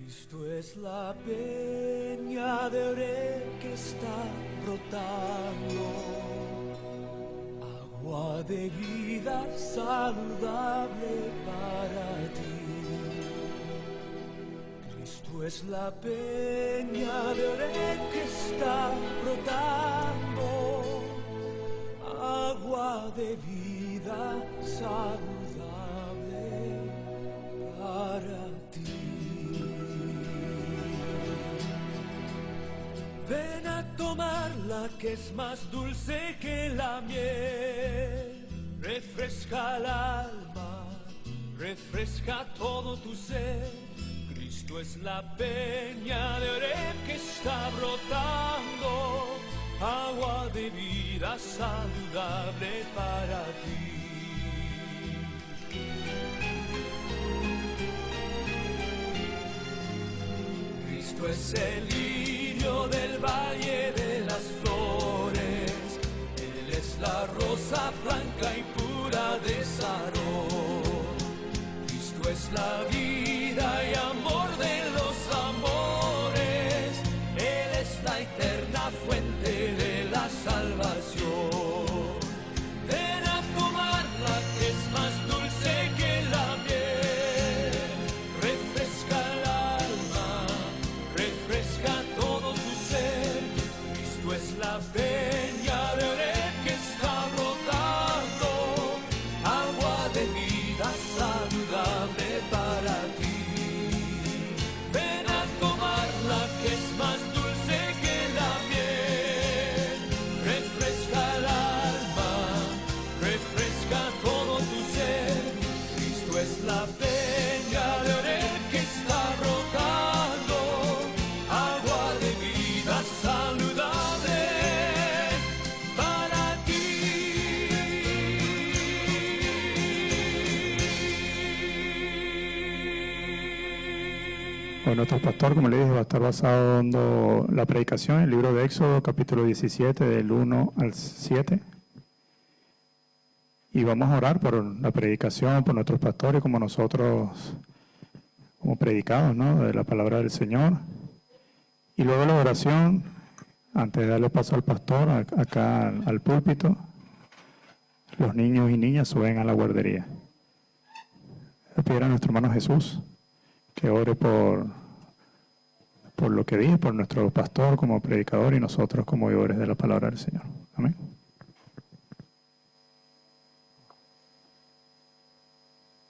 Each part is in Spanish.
Cristo es la peña de Oreb que está brotando, agua de vida saludable para ti. Cristo es la peña de Oreb que está brotando, agua de vida saludable para ti. Ven a tomarla que es más dulce que la miel, refresca el alma, refresca todo tu ser. Cristo es la peña de Oreb que está brotando, agua de vida saludable para ti. Cristo es el lirio del valle de las flores, Él es la rosa blanca y pura de Sarón. Cristo es la vida y amor de los amores, Él es la eterna fuente de la salvación. Ven a tomarla que es más dulce que la miel, refresca el alma, refresca todo tu ser. Cristo es la peña de Oreb que está brotando, agua de vida saludable para ti. Ven a tomarla que es más dulce que la miel, refresca el alma, refresca todo tu ser. Cristo es la peña de Oreb que está brotando, agua de vida saludable para ti. Hoy nuestro pastor, como le dije, va a estar basado dando la predicación en el libro de Éxodo, capítulo 17, del 1 al 7. Y vamos a orar por la predicación, por nuestros pastores, como nosotros, como predicados, ¿no?, de la palabra del Señor. Y luego la oración, antes de darle paso al pastor, acá al púlpito, los niños y niñas suben a la guardería. Le pido a nuestro hermano Jesús que ore por lo que dije, por nuestro pastor como predicador y nosotros como oidores de la palabra del Señor. Amén.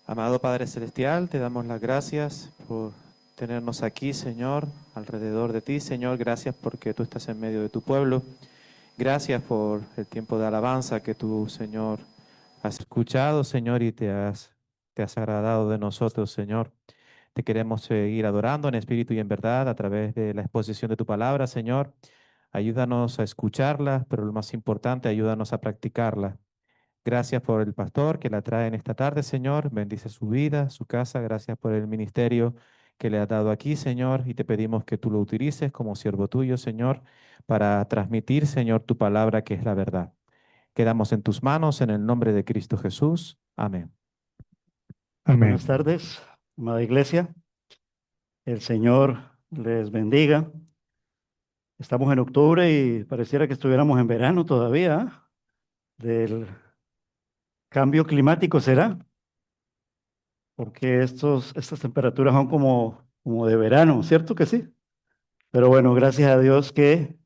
Amado Padre Celestial, te damos las gracias por tenernos aquí, Señor, alrededor de ti, Señor. Gracias porque tú estás en medio de tu pueblo. Gracias por el tiempo de alabanza que tú, Señor, has escuchado, Señor, y te has agradado de nosotros, Señor. Te queremos seguir adorando en espíritu y en verdad a través de la exposición de tu palabra, Señor. Ayúdanos a escucharla, pero lo más importante, ayúdanos a practicarla. Gracias por el pastor que la trae en esta tarde, Señor. Bendice su vida, su casa. Gracias por el ministerio que le has dado aquí, Señor. Y te pedimos que tú lo utilices como siervo tuyo, Señor, para transmitir, Señor, tu palabra que es la verdad. Quedamos en tus manos en el nombre de Cristo Jesús. Amén. Amén. Buenas tardes, amada iglesia. El Señor les bendiga. Estamos en octubre y pareciera que estuviéramos en verano todavía, ¿ah? Del cambio climático será, porque estas temperaturas son como de verano, ¿cierto que sí? Pero bueno, gracias a Dios que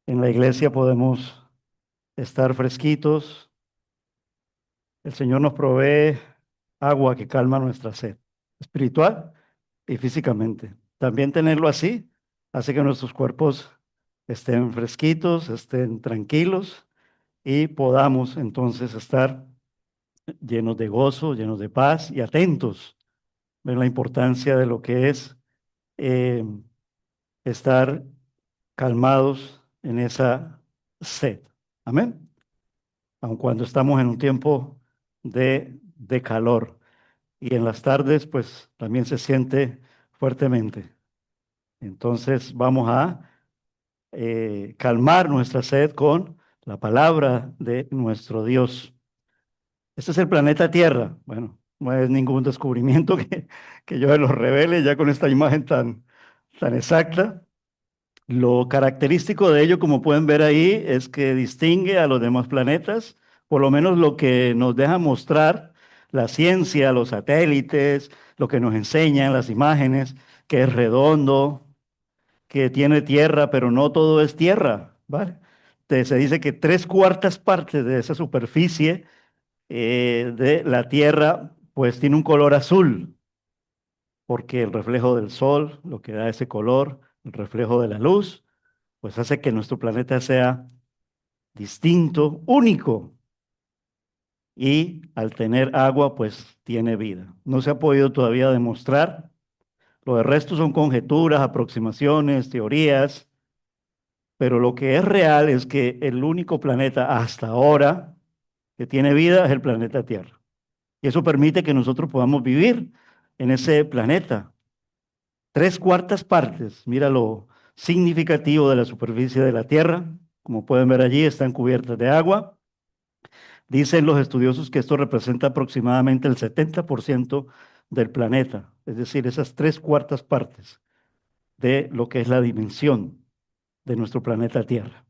en la iglesia podemos estar fresquitos. El Señor nos provee agua que calma nuestra sed, espiritual y físicamente. También tenerlo así hace que nuestros cuerpos estén fresquitos, estén tranquilos y podamos entonces estar llenos de gozo, llenos de paz y atentos. Ven la importancia de lo que es estar calmados en esa sed. Amén. Aun cuando estamos en un tiempo de calor y en las tardes, pues también se siente fuertemente. Entonces vamos a calmar nuestra sed con la palabra de nuestro Dios. Este es el planeta Tierra. Bueno, no es ningún descubrimiento que yo los revele ya con esta imagen tan tan exacta. Lo característico de ello, como pueden ver ahí, es que distingue a los demás planetas, por lo menos lo que nos deja mostrar la ciencia, los satélites, lo que nos enseñan las imágenes, que es redondo, que tiene tierra, pero no todo es tierra, ¿vale? Se dice que tres cuartas partes de esa superficie de la tierra, pues tiene un color azul, porque el reflejo del sol, lo que da ese color, el reflejo de la luz, pues hace que nuestro planeta sea distinto, único, y al tener agua, pues tiene vida. No se ha podido todavía demostrar. Lo de resto son conjeturas, aproximaciones, teorías, pero lo que es real es que el único planeta hasta ahora que tiene vida es el planeta Tierra. Y eso permite que nosotros podamos vivir en ese planeta. Tres cuartas partes, mira lo significativo de la superficie de la Tierra, como pueden ver allí, están cubiertas de agua. Dicen los estudiosos que esto representa aproximadamente el 70% del planeta, es decir, esas tres cuartas partes de lo que es la dimensión de nuestro planeta Tierra.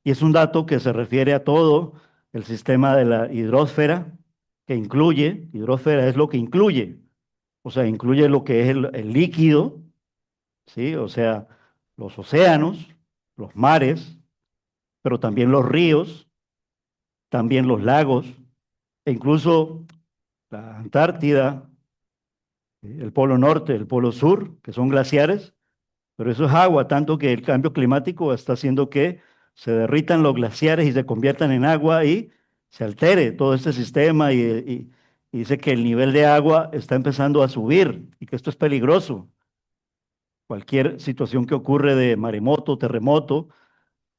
Y es un dato que se refiere a todo el sistema de la hidrosfera, que incluye, hidrosfera es lo que incluye, o sea, incluye lo que es el líquido, ¿sí? O sea, los océanos, los mares, pero también los ríos, también los lagos, e incluso la Antártida, el Polo Norte, el Polo Sur, que son glaciares, pero eso es agua, tanto que el cambio climático está haciendo que se derritan los glaciares y se conviertan en agua y se altere todo este sistema y dice que el nivel de agua está empezando a subir y que esto es peligroso. Cualquier situación que ocurre de maremoto, terremoto,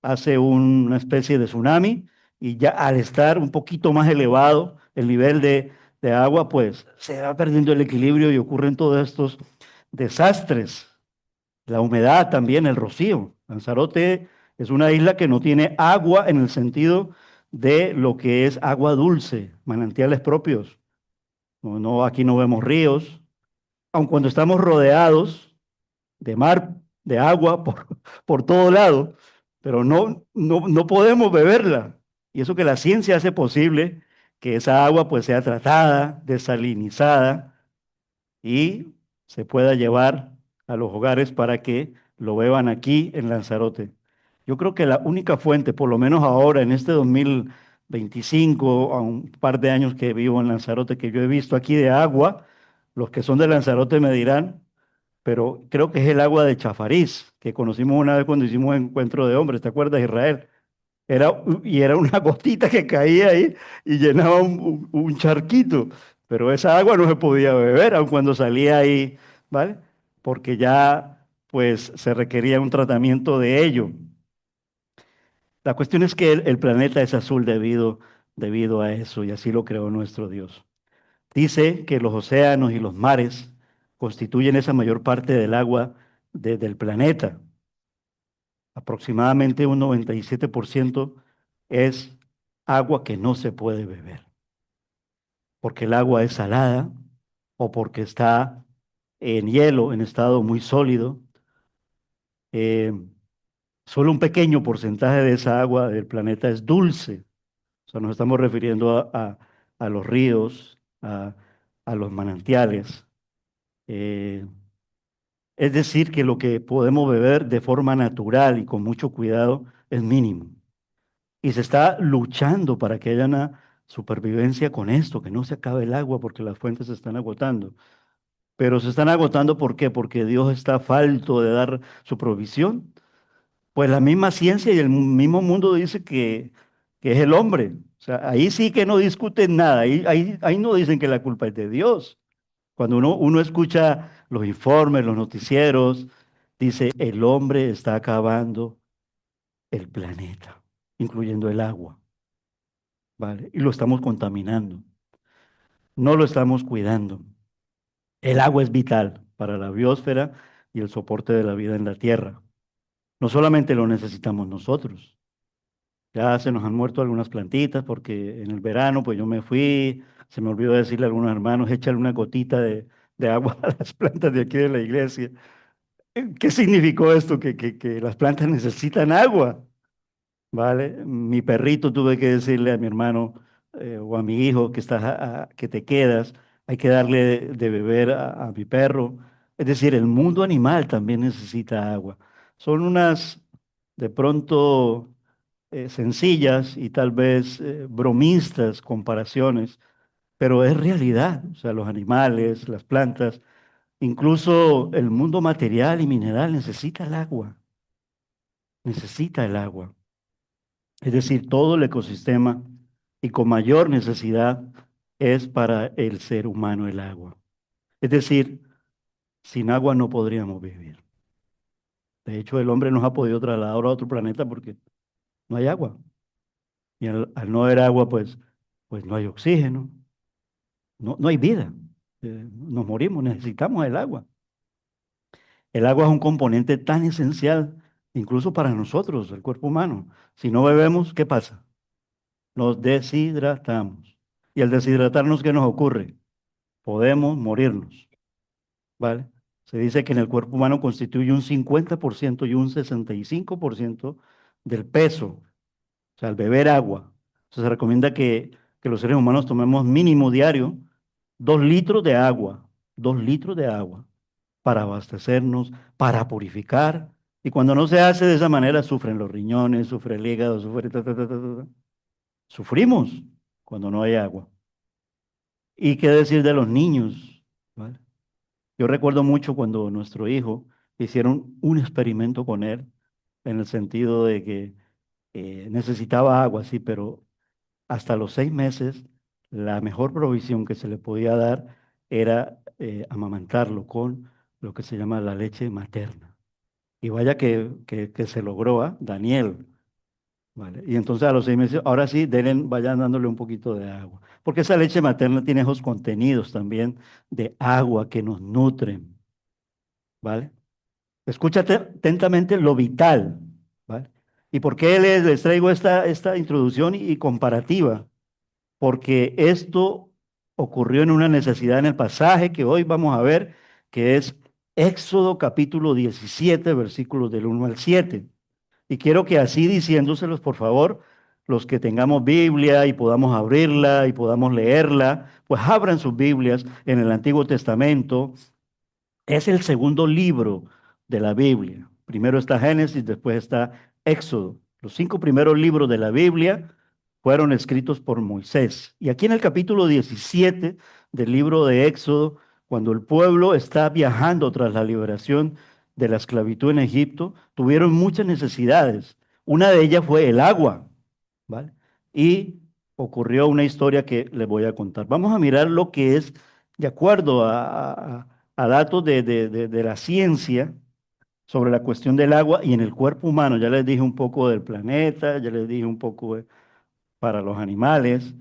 hace una especie de tsunami y ya al estar un poquito más elevado el nivel de agua, pues se va perdiendo el equilibrio y ocurren todos estos desastres. La humedad también, el rocío. Lanzarote es una isla que no tiene agua en el sentido de lo que es agua dulce, manantiales propios. No, no, aquí no vemos ríos, aun cuando estamos rodeados de mar, de agua por todo lado, pero no podemos beberla. Y eso que la ciencia hace posible que esa agua pues sea tratada, desalinizada y se pueda llevar a los hogares para que lo beban aquí en Lanzarote. Yo creo que la única fuente, por lo menos ahora en este 2025, a un par de años que vivo en Lanzarote, que yo he visto aquí de agua, los que son de Lanzarote me dirán, pero creo que es el agua de Chafariz, que conocimos una vez cuando hicimos encuentro de hombres, ¿te acuerdas, Israel? Era una gotita que caía ahí y llenaba un charquito, pero esa agua no se podía beber, aun cuando salía ahí, ¿vale? Porque ya pues se requería un tratamiento de ello. La cuestión es que el planeta es azul debido a eso, y así lo creó nuestro Dios. Dice que los océanos y los mares constituyen esa mayor parte del agua del planeta. Aproximadamente un 97% es agua que no se puede beber, porque el agua es salada o porque está en hielo, en estado muy sólido. Eh, Solo un pequeño porcentaje de esa agua del planeta es dulce. O sea, nos estamos refiriendo a los ríos, a los manantiales. Eh, es decir, que lo que podemos beber de forma natural y con mucho cuidado es mínimo. Y se está luchando para que haya una supervivencia con esto, que no se acabe el agua porque las fuentes se están agotando. Pero se están agotando, ¿por qué? Porque Dios está falto de dar su provisión. Pues la misma ciencia y el mismo mundo dice que es el hombre. O sea, ahí sí que no discuten nada, ahí no dicen que la culpa es de Dios. Cuando uno escucha los informes, los noticieros, dice, el hombre está acabando el planeta, incluyendo el agua, ¿vale? Y lo estamos contaminando, no lo estamos cuidando. El agua es vital para la biosfera y el soporte de la vida en la Tierra. No solamente lo necesitamos nosotros, ya se nos han muerto algunas plantitas porque en el verano pues yo me fui, se me olvidó decirle a algunos hermanos, échale una gotita de agua a las plantas de aquí de la iglesia. ¿Qué significó esto? Que las plantas necesitan agua, ¿vale? Mi perrito tuve que decirle a mi hermano o a mi hijo que, que te quedas, hay que darle de beber a mi perro. Es decir, el mundo animal también necesita agua. Son unas, de pronto, sencillas y tal vez bromistas comparaciones, pero es realidad. O sea, los animales, las plantas, incluso el mundo material y mineral necesita el agua, necesita el agua. Es decir, todo el ecosistema y con mayor necesidad es para el ser humano el agua. Es decir, sin agua no podríamos vivir. De hecho, el hombre nos ha podido trasladar a otro planeta porque no hay agua. Y al no haber agua, pues no hay oxígeno, no hay vida. Nos morimos, necesitamos el agua. El agua es un componente tan esencial, incluso para nosotros, el cuerpo humano. Si no bebemos, ¿qué pasa? Nos deshidratamos. Y al deshidratarnos, ¿qué nos ocurre? Podemos morirnos, ¿vale? Se dice que en el cuerpo humano constituye un 50% y un 65% del peso, o sea, al beber agua. Se recomienda que los seres humanos tomemos mínimo diario 2 litros de agua, 2 litros de agua para abastecernos, para purificar. Y cuando no se hace de esa manera, sufren los riñones, sufre el hígado, sufre... Sufrimos cuando no hay agua. ¿Y qué decir de los niños? ¿Vale? Yo recuerdo mucho cuando nuestro hijo hicieron un experimento con él, en el sentido de que necesitaba agua, sí, pero hasta los 6 meses, la mejor provisión que se le podía dar era amamantarlo con lo que se llama la leche materna. Y vaya que se logró, ¿ah? Daniel, ¿vale? Y entonces a los 6 meses, ahora sí, vayan dándole un poquito de agua. Porque esa leche materna tiene esos contenidos también de agua que nos nutren, ¿vale? Escúchate atentamente lo vital, ¿vale? ¿Y por qué les traigo esta introducción y comparativa? Porque esto ocurrió en una necesidad en el pasaje que hoy vamos a ver, que es Éxodo capítulo 17, versículos del 1 al 7. Y quiero que así diciéndoselos, por favor, los que tengamos Biblia y podamos abrirla y podamos leerla, pues abran sus Biblias en el Antiguo Testamento. Es el segundo libro de la Biblia. Primero está Génesis, después está Éxodo. Los 5 primeros libros de la Biblia fueron escritos por Moisés. Y aquí en el capítulo 17 del libro de Éxodo, cuando el pueblo está viajando tras la liberación de la esclavitud en Egipto, tuvieron muchas necesidades. Una de ellas fue el agua, ¿vale? Y ocurrió una historia que les voy a contar. Vamos a mirar lo que es, de acuerdo a datos de la ciencia sobre la cuestión del agua y en el cuerpo humano. Ya les dije un poco del planeta, ya les dije un poco para los animales.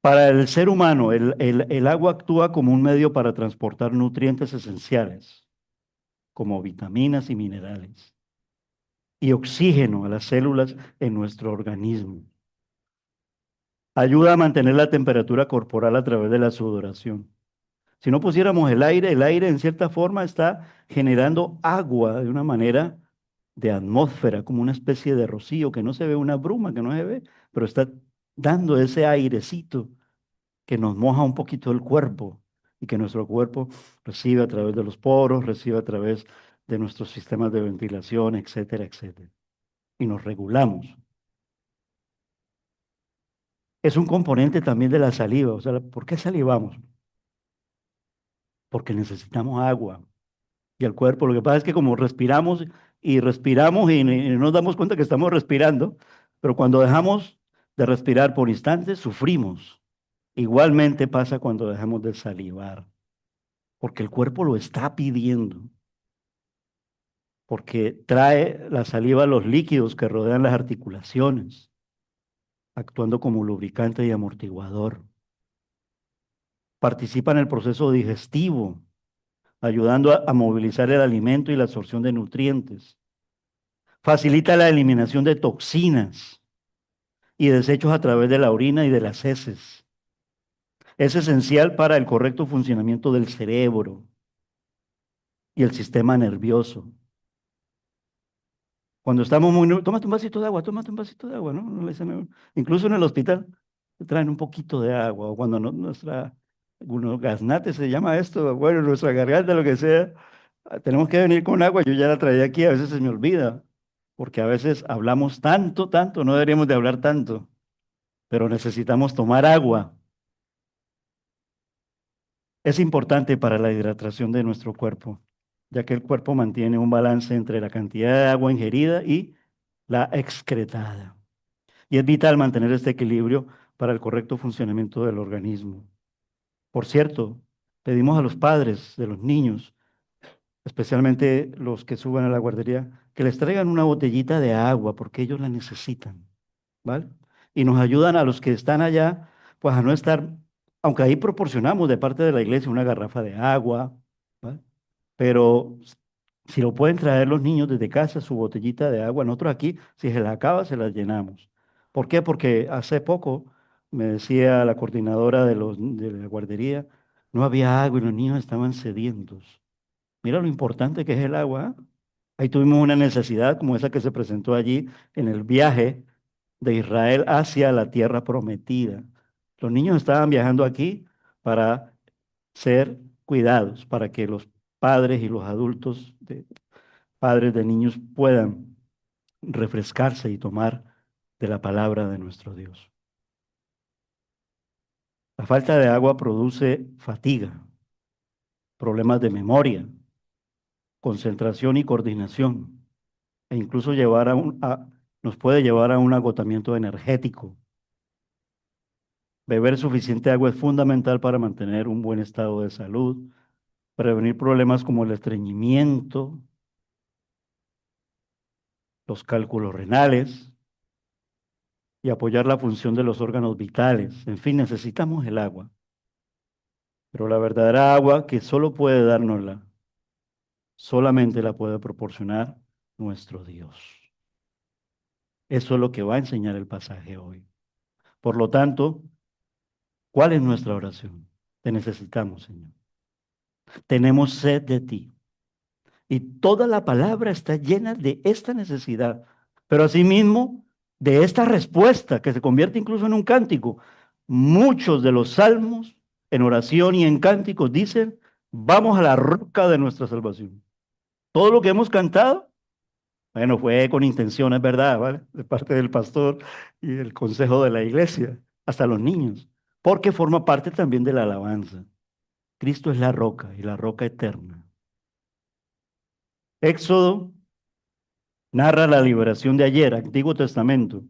Para el ser humano, el agua actúa como un medio para transportar nutrientes esenciales, como vitaminas y minerales, y oxígeno a las células en nuestro organismo. Ayuda a mantener la temperatura corporal a través de la sudoración. Si no pusiéramos el aire en cierta forma está generando agua de una manera de atmósfera, como una especie de rocío que no se ve, una bruma que no se ve, pero está dando ese airecito que nos moja un poquito el cuerpo y que nuestro cuerpo recibe a través de los poros, recibe a través de nuestros sistemas de ventilación, etcétera, etcétera. Y nos regulamos. Es un componente también de la saliva. O sea, ¿por qué salivamos? Porque necesitamos agua. Y el cuerpo, lo que pasa es que como respiramos y no nos damos cuenta que estamos respirando, pero cuando dejamos de respirar por instantes, sufrimos. Igualmente pasa cuando dejamos de salivar, porque el cuerpo lo está pidiendo, porque trae la saliva los líquidos que rodean las articulaciones, actuando como lubricante y amortiguador. Participa en el proceso digestivo, ayudando a movilizar el alimento y la absorción de nutrientes. Facilita la eliminación de toxinas y desechos a través de la orina y de las heces. Es esencial para el correcto funcionamiento del cerebro y el sistema nervioso. Cuando estamos tómate un vasito de agua, tómate un vasito de agua, ¿no? No le dicen a uno. Incluso en el hospital te traen un poquito de agua, o cuando algunos gaznate se llama esto, bueno, nuestra garganta, lo que sea, tenemos que venir con agua, yo ya la traía aquí, a veces se me olvida, porque a veces hablamos tanto, tanto, no deberíamos de hablar tanto, pero necesitamos tomar agua. Es importante para la hidratación de nuestro cuerpo, ya que el cuerpo mantiene un balance entre la cantidad de agua ingerida y la excretada. Y es vital mantener este equilibrio para el correcto funcionamiento del organismo. Por cierto, pedimos a los padres de los niños, especialmente los que suban a la guardería, que les traigan una botellita de agua porque ellos la necesitan, ¿vale? Y nos ayudan a los que están allá, pues a no estar, aunque ahí proporcionamos de parte de la iglesia una garrafa de agua, ¿vale? Pero si lo pueden traer los niños desde casa, su botellita de agua, nosotros aquí, si se la acaba, se la llenamos. ¿Por qué? Porque hace poco me decía la coordinadora de la guardería, no había agua y los niños estaban sedientos. Mira lo importante que es el agua. ¿Eh? Ahí tuvimos una necesidad como esa que se presentó allí en el viaje de Israel hacia la tierra prometida. Los niños estaban viajando aquí para ser cuidados, para que los padres y los adultos, padres de niños, puedan refrescarse y tomar de la palabra de nuestro Dios. La falta de agua produce fatiga, problemas de memoria, concentración y coordinación, e incluso nos puede llevar a un agotamiento energético. Beber suficiente agua es fundamental para mantener un buen estado de salud, prevenir problemas como el estreñimiento, los cálculos renales y apoyar la función de los órganos vitales. En fin, necesitamos el agua. Pero la verdadera agua que solo puede dárnosla, solamente la puede proporcionar nuestro Dios. Eso es lo que va a enseñar el pasaje hoy. Por lo tanto, ¿cuál es nuestra oración? Te necesitamos, Señor. Tenemos sed de ti. Y toda la palabra está llena de esta necesidad, pero asimismo de esta respuesta que se convierte incluso en un cántico. Muchos de los salmos en oración y en cánticos dicen, vamos a la roca de nuestra salvación. Todo lo que hemos cantado, bueno, fue con intención, es verdad, ¿vale? De parte del pastor y el consejo de la iglesia, hasta los niños, porque forma parte también de la alabanza. Cristo es la roca y la roca eterna. Éxodo narra la liberación de ayer, Antiguo Testamento,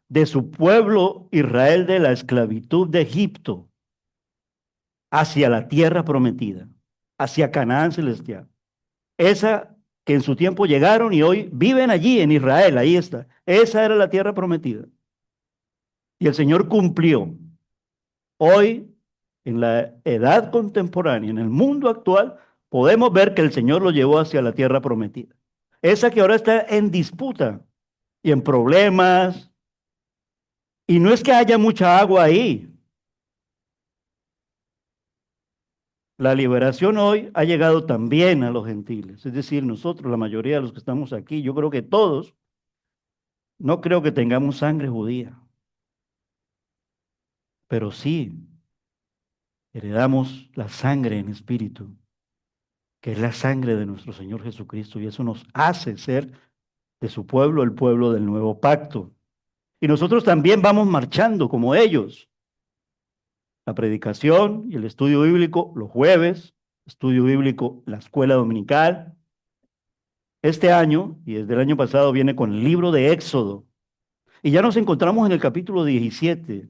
de su pueblo Israel de la esclavitud de Egipto hacia la tierra prometida, hacia Canaán celestial. Esa que en su tiempo llegaron y hoy viven allí en Israel, ahí está. Esa era la tierra prometida. Y el Señor cumplió. Hoy, en la edad contemporánea, en el mundo actual, podemos ver que el Señor lo llevó hacia la tierra prometida. Esa que ahora está en disputa y en problemas. Y no es que haya mucha agua ahí. La liberación hoy ha llegado también a los gentiles. Es decir, nosotros, la mayoría de los que estamos aquí, yo creo que todos, no creo que tengamos sangre judía. Pero sí heredamos la sangre en espíritu, que es la sangre de nuestro Señor Jesucristo, y eso nos hace ser de su pueblo, el pueblo del nuevo pacto. Y nosotros también vamos marchando como ellos. La predicación y el estudio bíblico los jueves, estudio bíblico la escuela dominical. Este año, y desde el año pasado, viene con el libro de Éxodo. Y ya nos encontramos en el capítulo 17,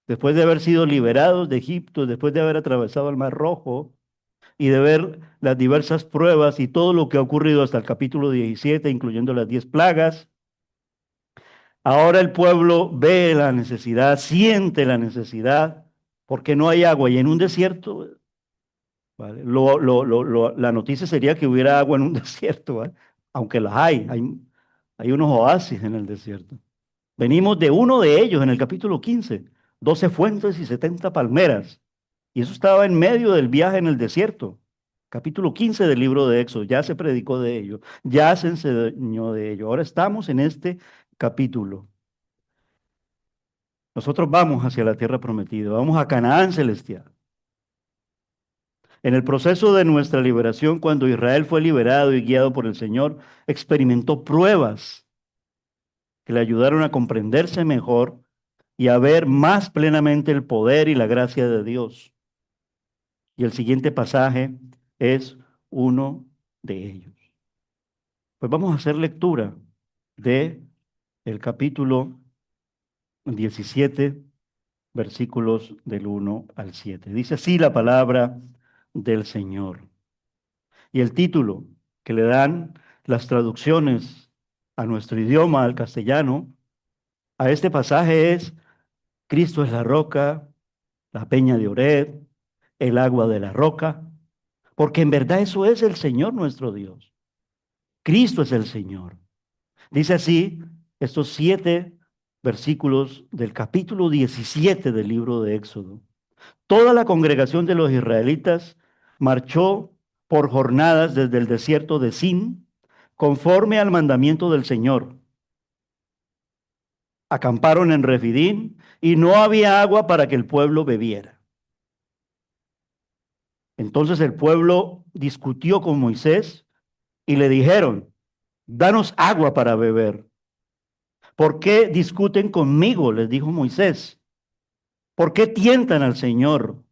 después de haber sido liberados de Egipto, después de haber atravesado el Mar Rojo, y de ver las diversas pruebas y todo lo que ha ocurrido hasta el capítulo 17, incluyendo las 10 plagas. Ahora el pueblo ve la necesidad, siente la necesidad, porque no hay agua. Y en un desierto, ¿vale? La noticia sería que hubiera agua en un desierto, ¿vale? Aunque las hay unos oasis en el desierto. Venimos de uno de ellos en el capítulo 15, 12 fuentes y 70 palmeras. Y eso estaba en medio del viaje en el desierto. Capítulo 15 del libro de Éxodo, ya se predicó de ello, ya se enseñó de ello. Ahora estamos en este capítulo. Nosotros vamos hacia la tierra prometida, vamos a Canaán celestial. En el proceso de nuestra liberación, cuando Israel fue liberado y guiado por el Señor, experimentó pruebas que le ayudaron a comprenderse mejor y a ver más plenamente el poder y la gracia de Dios. Y el siguiente pasaje es uno de ellos. Pues vamos a hacer lectura de el capítulo 17, versículos del 1 al 7. Dice así la palabra del Señor. Y el título que le dan las traducciones a nuestro idioma, al castellano, a este pasaje es: Cristo es la roca, la peña de Oreb, el agua de la roca, porque en verdad eso es el Señor nuestro Dios. Cristo es el Señor. Dice así estos 7 versículos del capítulo 17 del libro de Éxodo. Toda la congregación de los israelitas marchó por jornadas desde el desierto de Sin, conforme al mandamiento del Señor. Acamparon en Refidín y no había agua para que el pueblo bebiera. Entonces el pueblo discutió con Moisés y le dijeron: danos agua para beber. ¿Por qué discuten conmigo?, les dijo Moisés. ¿Por qué tientan al Señor?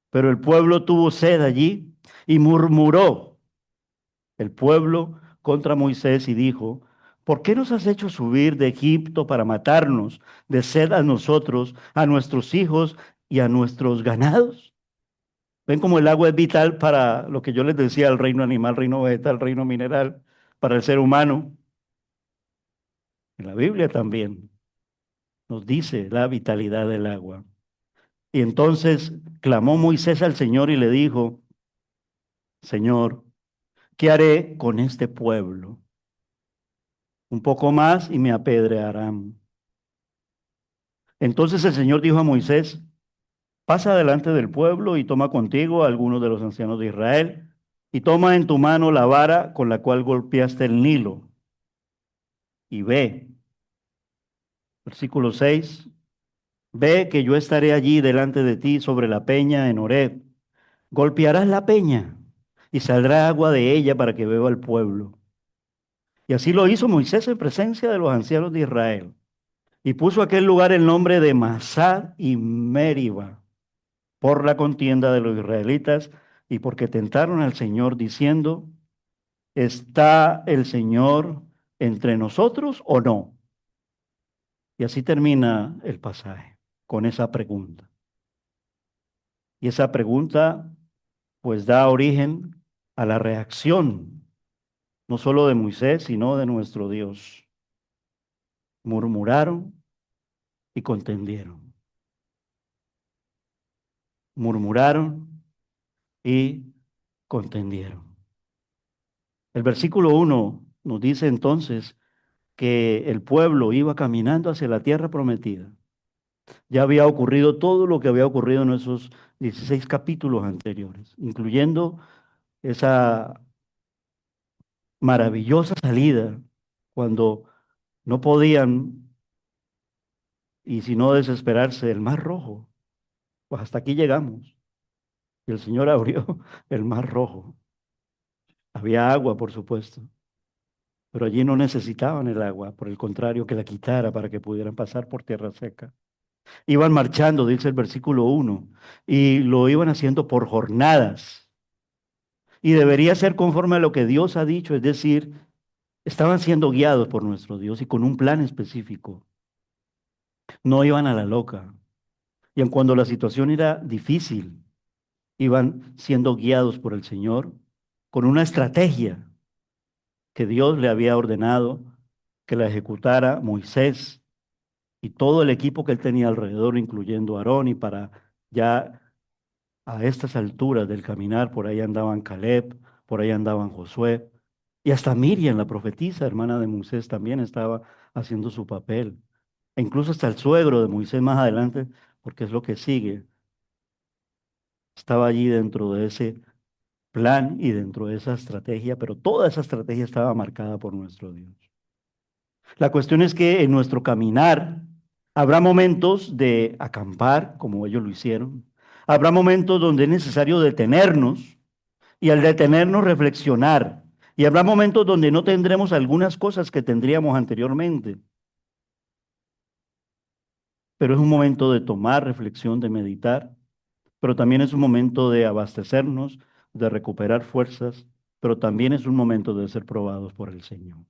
Pero el pueblo tuvo sed allí y murmuró el pueblo contra Moisés y dijo: ¿por qué nos has hecho subir de Egipto para matarnos de sed a nosotros, a nuestros hijos y a nuestros ganados? Ven cómo el agua es vital para lo que yo les decía: el reino animal, reino vegetal, reino mineral, para el ser humano. En la Biblia también nos dice la vitalidad del agua. Y entonces clamó Moisés al Señor y le dijo: Señor, ¿qué haré con este pueblo? Un poco más y me apedrearán. Entonces el Señor dijo a Moisés: pasa delante del pueblo y toma contigo a algunos de los ancianos de Israel y toma en tu mano la vara con la cual golpeaste el Nilo y ve. Versículo 6. Ve que yo estaré allí delante de ti sobre la peña en Horeb. Golpearás la peña y saldrá agua de ella para que beba el pueblo. Y así lo hizo Moisés en presencia de los ancianos de Israel. Y puso a aquel lugar el nombre de Masá y Meriba, por la contienda de los israelitas y porque tentaron al Señor diciendo: ¿está el Señor entre nosotros o no? Y así termina el pasaje, con esa pregunta. Y esa pregunta pues da origen a la reacción, no solo de Moisés, sino de nuestro Dios. Murmuraron y contendieron. Murmuraron y contendieron. El versículo 1 nos dice entonces que el pueblo iba caminando hacia la tierra prometida. Ya había ocurrido todo lo que había ocurrido en esos 16 capítulos anteriores, incluyendo esa maravillosa salida cuando no podían, y si no desesperarse, el mar rojo. Pues hasta aquí llegamos. Y el Señor abrió el mar rojo. Había agua, por supuesto, pero allí no necesitaban el agua, por el contrario, que la quitara para que pudieran pasar por tierra seca. Iban marchando, dice el versículo 1, y lo iban haciendo por jornadas. Y debería ser conforme a lo que Dios ha dicho, es decir, estaban siendo guiados por nuestro Dios y con un plan específico. No iban a la loca. Y aun cuando la situación era difícil, iban siendo guiados por el Señor con una estrategia que Dios le había ordenado que la ejecutara Moisés y todo el equipo que él tenía alrededor, incluyendo a Aarón, y para ya a estas alturas del caminar, por ahí andaban Caleb, por ahí andaban Josué, y hasta Miriam, la profetisa, hermana de Moisés, también estaba haciendo su papel. E incluso hasta el suegro de Moisés más adelante, porque es lo que sigue, estaba allí dentro de ese plan y dentro de esa estrategia, pero toda esa estrategia estaba marcada por nuestro Dios. La cuestión es que en nuestro caminar habrá momentos de acampar, como ellos lo hicieron. Habrá momentos donde es necesario detenernos y al detenernos reflexionar. Y habrá momentos donde no tendremos algunas cosas que tendríamos anteriormente. Pero es un momento de tomar reflexión, de meditar, pero también es un momento de abastecernos, de recuperar fuerzas, pero también es un momento de ser probados por el Señor.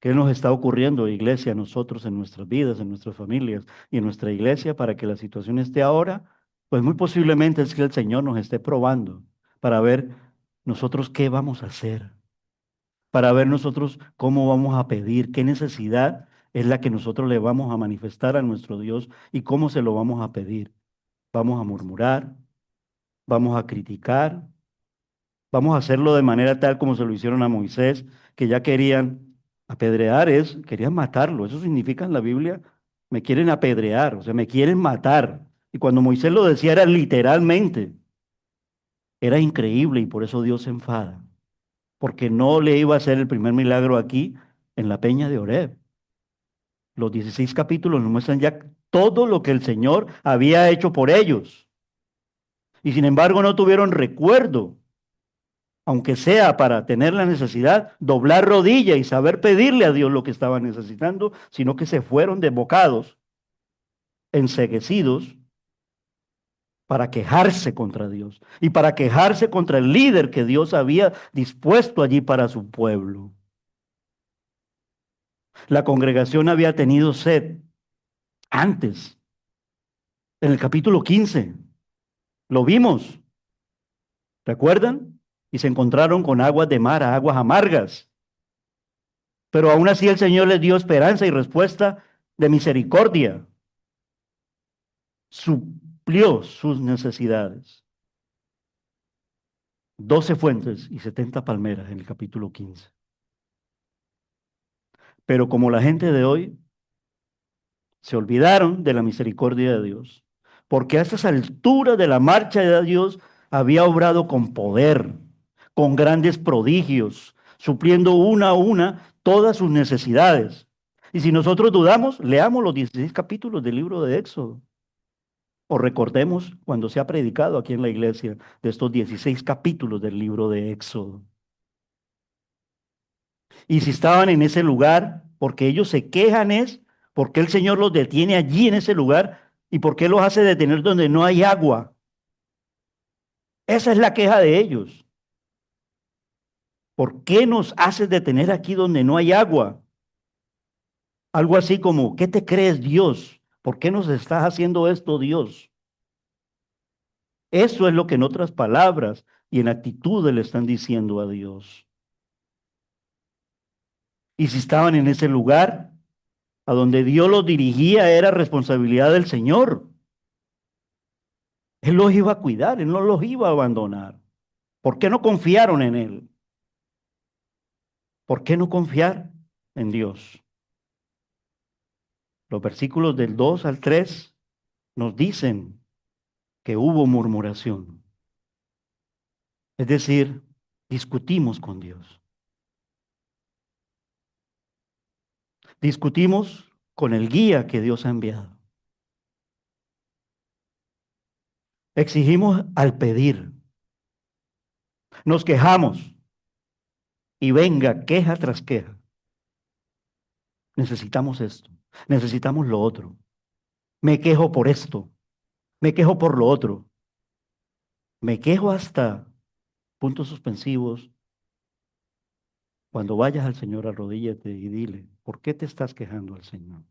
¿Qué nos está ocurriendo, iglesia, a nosotros en nuestras vidas, en nuestras familias y en nuestra iglesia para que la situación esté ahora? Pues muy posiblemente es que el Señor nos esté probando para ver nosotros qué vamos a hacer, para ver nosotros cómo vamos a pedir, qué necesidad es la que nosotros le vamos a manifestar a nuestro Dios y cómo se lo vamos a pedir. Vamos a murmurar, vamos a criticar, vamos a hacerlo de manera tal como se lo hicieron a Moisés, que ya querían apedrear, querían matarlo. Eso significa en la Biblia, me quieren apedrear, o sea, me quieren matar. Y cuando Moisés lo decía era literalmente, era increíble y por eso Dios se enfada, porque no le iba a hacer el primer milagro aquí en la peña de Horeb. Los 16 capítulos nos muestran ya todo lo que el Señor había hecho por ellos. Y sin embargo no tuvieron recuerdo, aunque sea para tener la necesidad, doblar rodilla y saber pedirle a Dios lo que estaban necesitando, sino que se fueron desbocados, enceguecidos, para quejarse contra Dios y para quejarse contra el líder que Dios había dispuesto allí para su pueblo. La congregación había tenido sed antes, en el capítulo 15. Lo vimos, ¿recuerdan? Y se encontraron con aguas de mar, aguas amargas. Pero aún así el Señor les dio esperanza y respuesta de misericordia. Suplió sus necesidades. 12 fuentes y 70 palmeras en el capítulo 15. Pero como la gente de hoy se olvidaron de la misericordia de Dios, porque a estas alturas de la marcha de Dios había obrado con poder, con grandes prodigios, supliendo una a una todas sus necesidades. Y si nosotros dudamos, leamos los 16 capítulos del libro de Éxodo. O recordemos cuando se ha predicado aquí en la iglesia de estos 16 capítulos del libro de Éxodo. Y si estaban en ese lugar, porque ellos se quejan es, porque el Señor los detiene allí en ese lugar y porque los hace detener donde no hay agua. Esa es la queja de ellos. ¿Por qué nos haces detener aquí donde no hay agua? Algo así como, ¿qué te crees, Dios? ¿Por qué nos estás haciendo esto, Dios? Eso es lo que en otras palabras y en actitudes le están diciendo a Dios. Y si estaban en ese lugar, a donde Dios los dirigía era responsabilidad del Señor. Él los iba a cuidar, Él no los iba a abandonar. ¿Por qué no confiaron en Él? ¿Por qué no confiar en Dios? Los versículos del 2 al 3 nos dicen que hubo murmuración. Es decir, discutimos con Dios. Discutimos con el guía que Dios ha enviado. Exigimos al pedir. Nos quejamos. Y venga queja tras queja. Necesitamos esto. Necesitamos lo otro. Me quejo por esto. Me quejo por lo otro. Me quejo hasta puntos suspensivos. Cuando vayas al Señor, arrodíllate y dile, ¿por qué te estás quejando al Señor?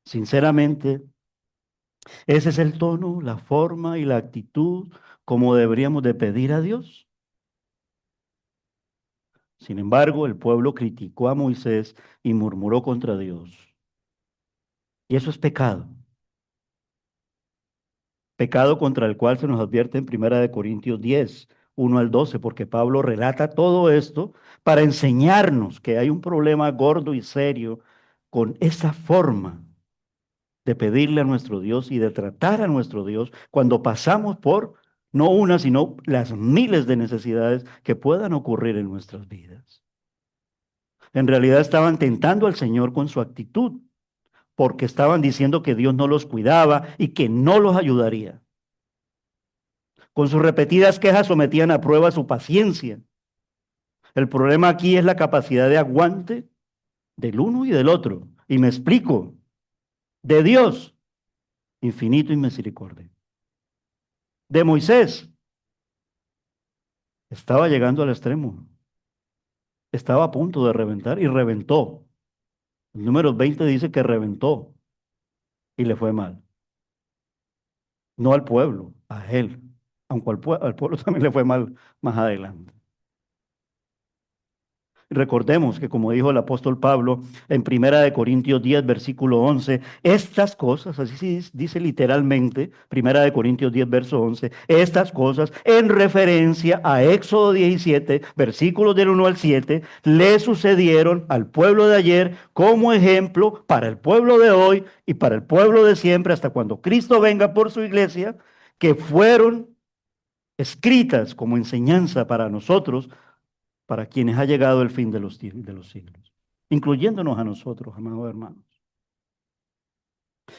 Sinceramente, ese es el tono, la forma y la actitud como deberíamos de pedir a Dios. Sin embargo, el pueblo criticó a Moisés y murmuró contra Dios. Y eso es pecado. Pecado contra el cual se nos advierte en 1 Corintios 10, 1 al 12, porque Pablo relata todo esto para enseñarnos que hay un problema gordo y serio con esa forma de pedirle a nuestro Dios y de tratar a nuestro Dios cuando pasamos por No una, sino las miles de necesidades que puedan ocurrir en nuestras vidas. En realidad estaban tentando al Señor con su actitud, porque estaban diciendo que Dios no los cuidaba y que no los ayudaría. Con sus repetidas quejas sometían a prueba su paciencia. El problema aquí es la capacidad de aguante del uno y del otro. Y me explico, de Dios, infinito y misericordia. De Moisés, estaba llegando al extremo. Estaba a punto de reventar y reventó. El número 20 dice que reventó y le fue mal. No al pueblo, a él. Aunque al pueblo también le fue mal más adelante. Recordemos que como dijo el apóstol Pablo en Primera de Corintios 10, versículo 11, estas cosas, así dice literalmente, Primera de Corintios 10, verso 11, estas cosas en referencia a Éxodo 17, versículos del 1 al 7, le sucedieron al pueblo de ayer como ejemplo para el pueblo de hoy y para el pueblo de siempre hasta cuando Cristo venga por su iglesia, que fueron escritas como enseñanza para nosotros, para quienes ha llegado el fin de los siglos, incluyéndonos a nosotros, amados hermanos.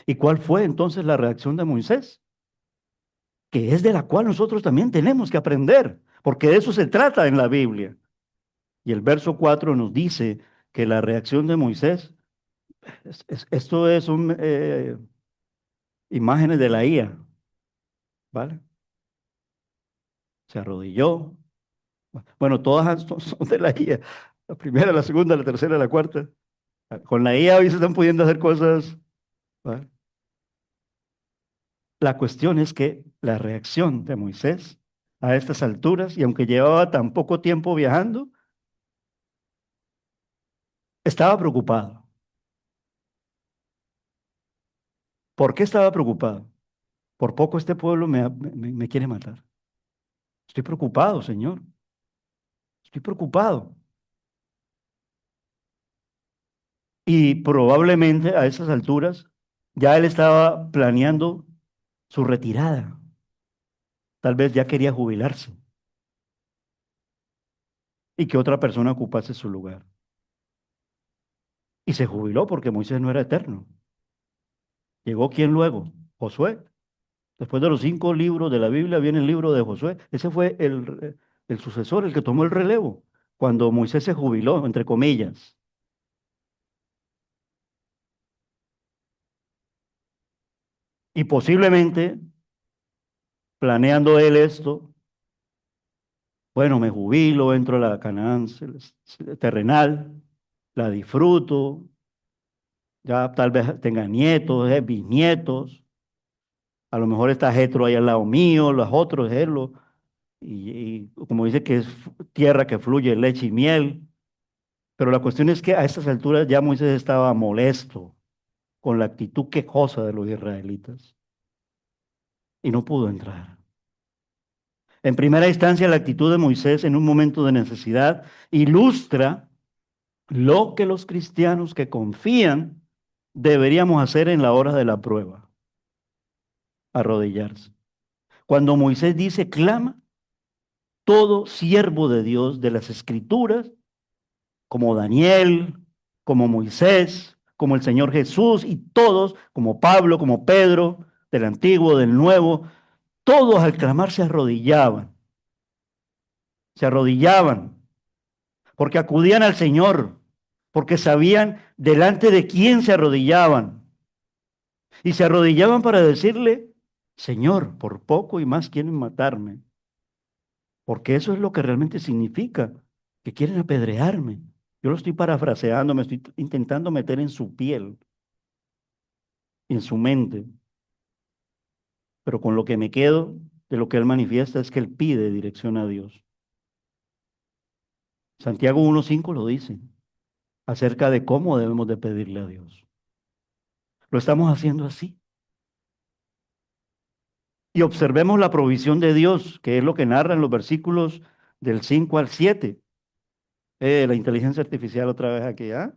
¿Y cuál fue entonces la reacción de Moisés? Que es de la cual nosotros también tenemos que aprender, porque de eso se trata en la Biblia. Y el verso 4 nos dice que la reacción de Moisés, esto es imágenes de la IA, ¿vale? Se arrodilló. Bueno, todas son de la IA. La primera, la segunda, la tercera, la cuarta. Con la IA hoy se están pudiendo hacer cosas, ¿vale? La cuestión es que la reacción de Moisés a estas alturas, y aunque llevaba tan poco tiempo viajando, estaba preocupado. ¿Por qué estaba preocupado? Por poco este pueblo me quiere matar. Estoy preocupado, Señor. Estoy preocupado. Y probablemente a esas alturas ya él estaba planeando su retirada. Tal vez ya quería jubilarse y que otra persona ocupase su lugar. Y se jubiló porque Moisés no era eterno. ¿Llegó quién luego? Josué. Después de los 5 libros de la Biblia viene el libro de Josué. Ese fue el sucesor, el que tomó el relevo, cuando Moisés se jubiló, entre comillas. Y posiblemente, planeando él esto, bueno, me jubilo, entro a la Canaán terrenal, la disfruto, ya tal vez tenga nietos, bisnietos, a lo mejor está Jetro ahí al lado mío, los otros, y como dice que es tierra que fluye leche y miel. Pero la cuestión es que a estas alturas ya Moisés estaba molesto con la actitud quejosa de los israelitas y no pudo entrar. En primera instancia, la actitud de Moisés en un momento de necesidad ilustra lo que los cristianos que confían deberíamos hacer en la hora de la prueba: arrodillarse. Cuando Moisés dice clama, todo siervo de Dios de las Escrituras, como Daniel, como Moisés, como el Señor Jesús y todos, como Pablo, como Pedro, del Antiguo, del Nuevo, todos al clamar se arrodillaban, porque acudían al Señor, porque sabían delante de quién se arrodillaban. Y se arrodillaban para decirle: Señor, por poco y más quieren matarme, porque eso es lo que realmente significa, que quieren apedrearme. Yo lo estoy parafraseando, me estoy intentando meter en su piel, en su mente, pero con lo que me quedo de lo que él manifiesta es que él pide dirección a Dios. Santiago 1:5 lo dice acerca de cómo debemos de pedirle a Dios. Lo estamos haciendo así. Y observemos la provisión de Dios, que es lo que narra en los versículos del 5 al 7. La inteligencia artificial otra vez aquí, ¿ah?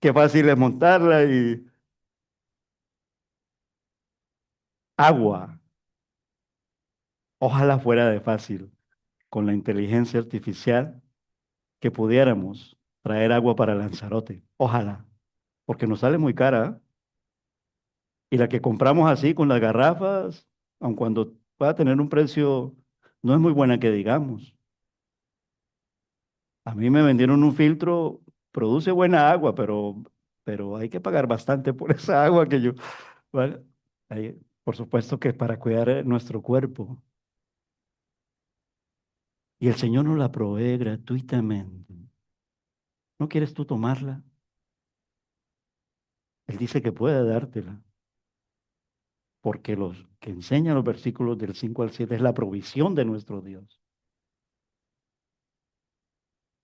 Qué fácil es montarla. Y agua. Ojalá fuera de fácil con la inteligencia artificial que pudiéramos traer agua para Lanzarote. Ojalá, porque nos sale muy cara. Y la que compramos así con las garrafas, aun cuando pueda tener un precio, no es muy buena que digamos. A mí me vendieron un filtro, produce buena agua, pero hay que pagar bastante por esa agua que yo, ¿vale? Por supuesto que es para cuidar nuestro cuerpo. Y el Señor nos la provee gratuitamente. ¿No quieres tú tomarla? Él dice que puede dártela, porque los que enseñan los versículos del 5 al 7 es la provisión de nuestro Dios.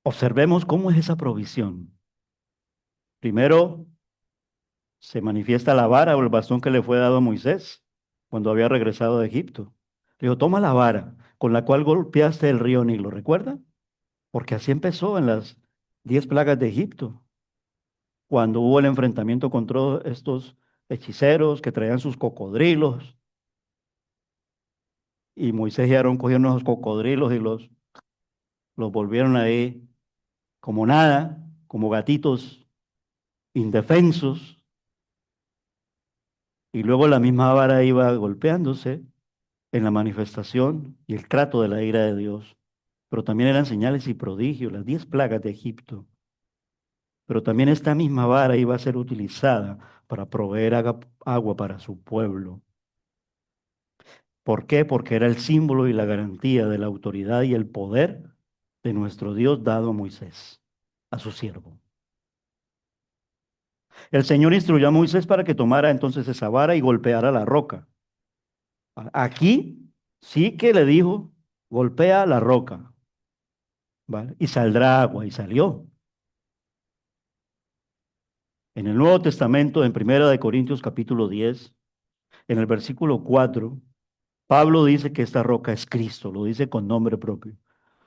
Observemos cómo es esa provisión. Primero, se manifiesta la vara o el bastón que le fue dado a Moisés cuando había regresado de Egipto. Le dijo, toma la vara con la cual golpeaste el río Nilo, ¿recuerda? Porque así empezó en las 10 plagas de Egipto, cuando hubo el enfrentamiento contra estos hechiceros que traían sus cocodrilos, y Moisés y Aarón cogieron esos cocodrilos y los volvieron ahí como nada, como gatitos indefensos, y luego la misma vara iba golpeándose en la manifestación y el trato de la ira de Dios. Pero también eran señales y prodigios, las 10 plagas de Egipto. Pero también esta misma vara iba a ser utilizada para proveer agua para su pueblo. ¿Por qué? Porque era el símbolo y la garantía de la autoridad y el poder de nuestro Dios dado a Moisés, a su siervo. El Señor instruyó a Moisés para que tomara entonces esa vara y golpeara la roca. Aquí sí que le dijo, golpea la roca, ¿vale? Y saldrá agua, y salió. En el Nuevo Testamento, en Primera de Corintios capítulo 10, en el versículo 4, Pablo dice que esta roca es Cristo, lo dice con nombre propio.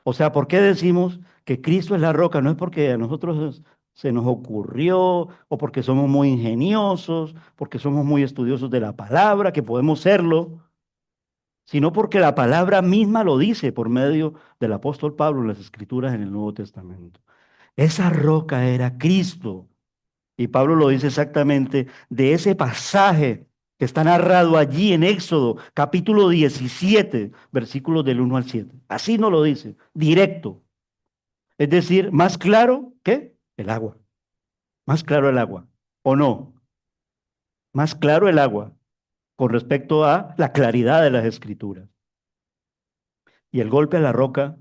O sea, ¿por qué decimos que Cristo es la roca? No es porque a nosotros se nos ocurrió o porque somos muy ingeniosos, porque somos muy estudiosos de la palabra, que podemos serlo, sino porque la palabra misma lo dice por medio del apóstol Pablo en las Escrituras en el Nuevo Testamento. Esa roca era Cristo. Y Pablo lo dice exactamente de ese pasaje que está narrado allí en Éxodo, capítulo 17, versículos del 1 al 7. Así nos lo dice, directo. Es decir, más claro que el agua. Más claro el agua. ¿O no? Más claro el agua con respecto a la claridad de las escrituras. Y el golpe a la roca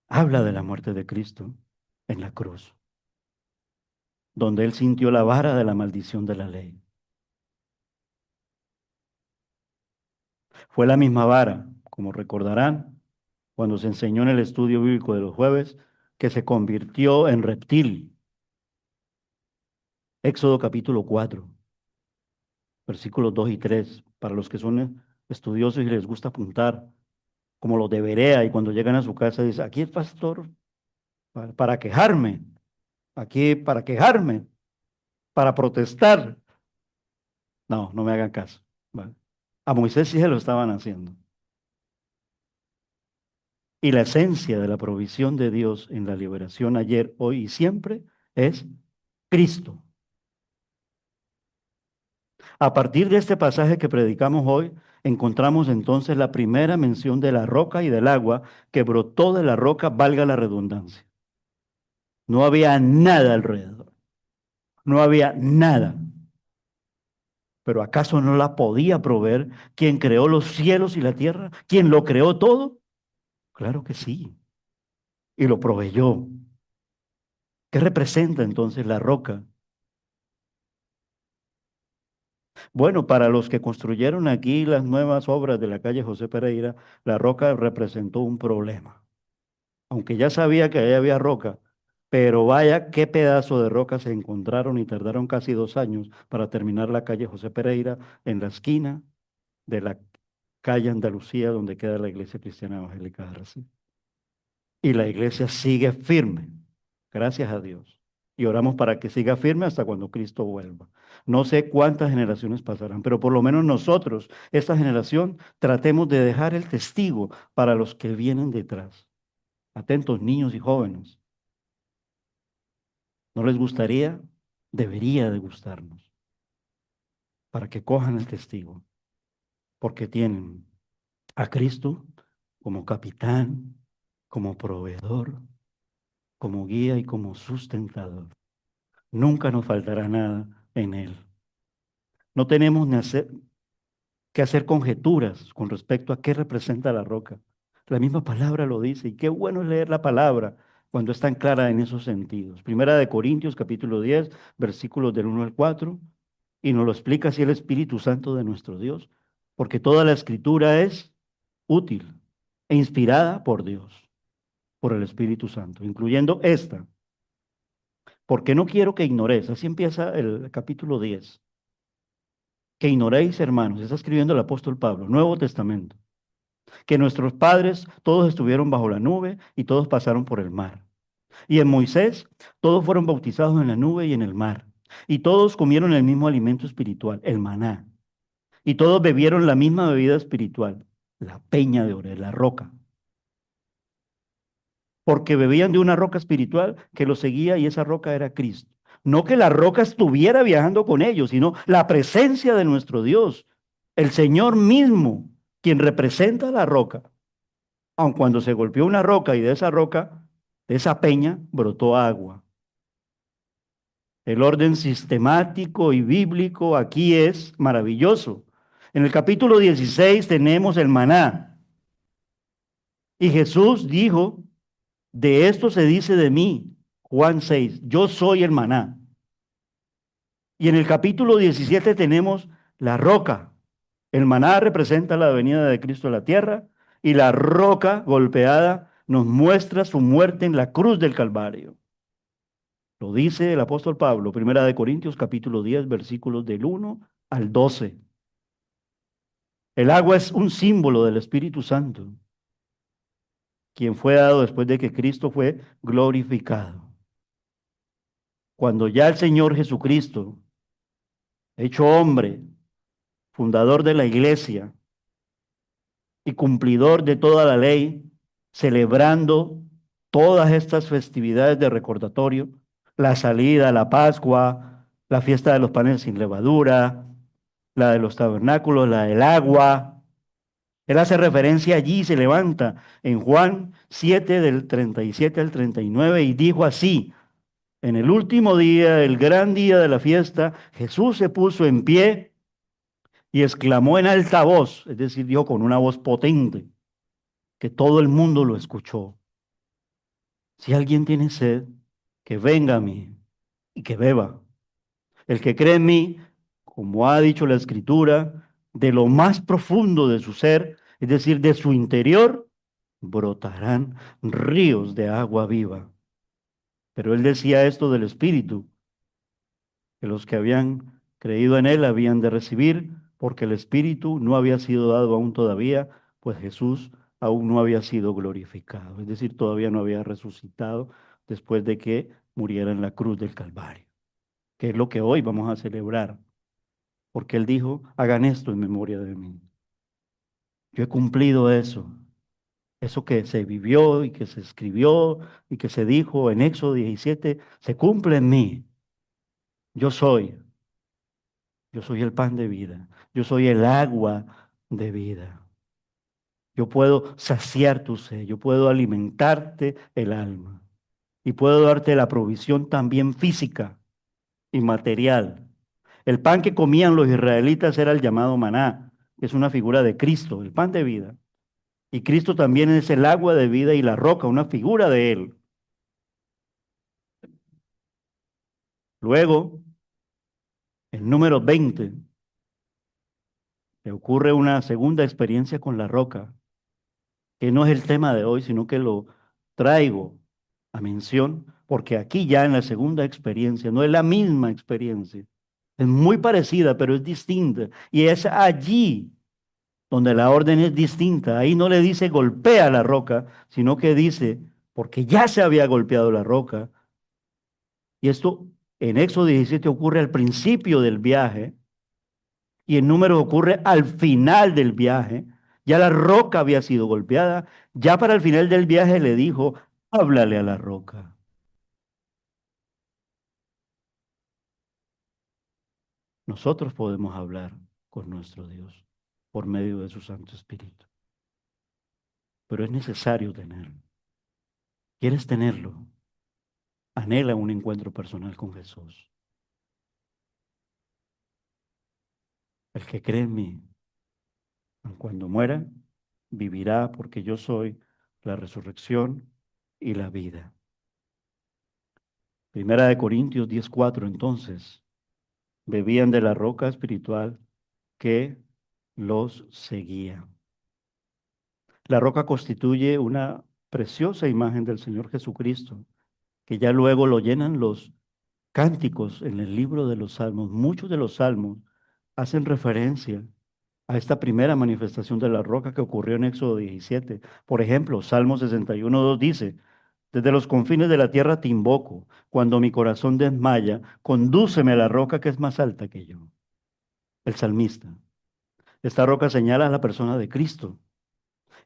habla de la muerte de Cristo en la cruz, donde él sintió la vara de la maldición de la ley. Fue la misma vara, como recordarán, cuando se enseñó en el estudio bíblico de los jueves, que se convirtió en reptil. Éxodo capítulo 4, versículos 2 y 3, para los que son estudiosos y les gusta apuntar, como los de Berea, y cuando llegan a su casa dice, aquí el pastor para quejarme, aquí para quejarme, para protestar. No, no me hagan caso. ¿Vale? A Moisés sí se lo estaban haciendo. Y la esencia de la provisión de Dios en la liberación ayer, hoy y siempre es Cristo. A partir de este pasaje que predicamos hoy, encontramos entonces la primera mención de la roca y del agua que brotó de la roca, valga la redundancia. No había nada alrededor. No había nada. Pero ¿acaso no la podía proveer quien creó los cielos y la tierra? ¿Quien lo creó todo? Claro que sí. Y lo proveyó. ¿Qué representa entonces la roca? Bueno, para los que construyeron aquí las nuevas obras de la calle José Pereira, la roca representó un problema. Aunque ya sabía que ahí había roca, pero vaya qué pedazo de roca se encontraron y tardaron casi 2 años para terminar la calle José Pereira en la esquina de la calle Andalucía donde queda la iglesia cristiana evangélica de Racine. Y la iglesia sigue firme, gracias a Dios. y oramos para que siga firme hasta cuando Cristo vuelva. No sé cuántas generaciones pasarán, pero por lo menos nosotros, esta generación, tratemos de dejar el testigo para los que vienen detrás. Atentos, niños y jóvenes. ¿No les gustaría? Debería de gustarnos, para que cojan el testigo, porque tienen a Cristo como capitán, como proveedor, como guía y como sustentador. Nunca nos faltará nada en Él. No tenemos que hacer conjeturas con respecto a qué representa la roca. La misma palabra lo dice, y qué bueno es leer la palabra cuando es tan clara en esos sentidos. Primera de Corintios, capítulo 10, versículos del 1 al 4, y nos lo explica así el Espíritu Santo de nuestro Dios, porque toda la Escritura es útil e inspirada por Dios, por el Espíritu Santo, incluyendo esta, porque no quiero que ignoréis, así empieza el capítulo 10, que ignoréis, hermanos, está escribiendo el apóstol Pablo, Nuevo Testamento, que nuestros padres todos estuvieron bajo la nube y todos pasaron por el mar. Y en Moisés todos fueron bautizados en la nube y en el mar. Y todos comieron el mismo alimento espiritual, el maná. Y todos bebieron la misma bebida espiritual, la peña de Oreb, la roca. Porque bebían de una roca espiritual que los seguía y esa roca era Cristo. No que la roca estuviera viajando con ellos, sino la presencia de nuestro Dios, el Señor mismo, quien representa la roca. Aun cuando se golpeó una roca y de esa roca, de esa peña, brotó agua. El orden sistemático y bíblico aquí es maravilloso. En el capítulo 16 tenemos el maná. Y Jesús dijo, de esto se dice de mí, Juan 6, yo soy el maná. Y en el capítulo 17 tenemos la roca. El maná representa la venida de Cristo a la tierra y la roca golpeada nos muestra su muerte en la cruz del Calvario. Lo dice el apóstol Pablo, Primera de Corintios, capítulo 10, versículos del 1 al 12. El agua es un símbolo del Espíritu Santo, quien fue dado después de que Cristo fue glorificado. Cuando ya el Señor Jesucristo, hecho hombre, fundador de la iglesia y cumplidor de toda la ley, celebrando todas estas festividades de recordatorio, la salida, la Pascua, la fiesta de los panes sin levadura, la de los tabernáculos, la del agua. Él hace referencia allí, se levanta en Juan 7 del 37 al 39 y dijo así, en el último día, el gran día de la fiesta, Jesús se puso en pie y exclamó en alta voz, es decir, dijo con una voz potente, que todo el mundo lo escuchó. Si alguien tiene sed, que venga a mí y que beba. El que cree en mí, como ha dicho la Escritura, de lo más profundo de su ser, es decir, de su interior, brotarán ríos de agua viva. Pero él decía esto del Espíritu, que los que habían creído en él habían de recibir, porque el Espíritu no había sido dado aún todavía, pues Jesús aún no había sido glorificado, es decir, todavía no había resucitado después de que muriera en la cruz del Calvario, que es lo que hoy vamos a celebrar, porque él dijo, hagan esto en memoria de mí. Yo he cumplido eso. Eso que se vivió y que se escribió y que se dijo en Éxodo 17, se cumple en mí. Yo soy el pan de vida. Yo soy el agua de vida. Yo puedo saciar tu sed, yo puedo alimentarte el alma y puedo darte la provisión también física y material. El pan que comían los israelitas era el llamado maná, que es una figura de Cristo, el pan de vida. Y Cristo también es el agua de vida y la roca, una figura de Él. Luego, el número 20, le ocurre una segunda experiencia con la roca, que no es el tema de hoy, sino que lo traigo a mención, porque aquí ya en la segunda experiencia, no es la misma experiencia, es muy parecida, pero es distinta. Y es allí donde la orden es distinta. Ahí no le dice golpea la roca, sino que dice, porque ya se había golpeado la roca, Y esto en Éxodo 17 ocurre al principio del viaje y en Números ocurre al final del viaje. Ya la roca había sido golpeada. Ya para el final del viaje le dijo, háblale a la roca. Nosotros podemos hablar con nuestro Dios por medio de su Santo Espíritu. Pero es necesario tenerlo. ¿Quieres tenerlo? Anhela un encuentro personal con Jesús. El que cree en mí, aun cuando muera, vivirá porque yo soy la resurrección y la vida. Primera de Corintios 10:4, entonces, bebían de la roca espiritual que los seguía. La roca constituye una preciosa imagen del Señor Jesucristo, que ya luego lo llenan los cánticos en el libro de los Salmos. Muchos de los salmos hacen referencia a esta primera manifestación de la roca que ocurrió en Éxodo 17. Por ejemplo, Salmo 61:2 dice, desde los confines de la tierra te invoco, cuando mi corazón desmaya, condúceme a la roca que es más alta que yo. El salmista. Esta roca señala a la persona de Cristo.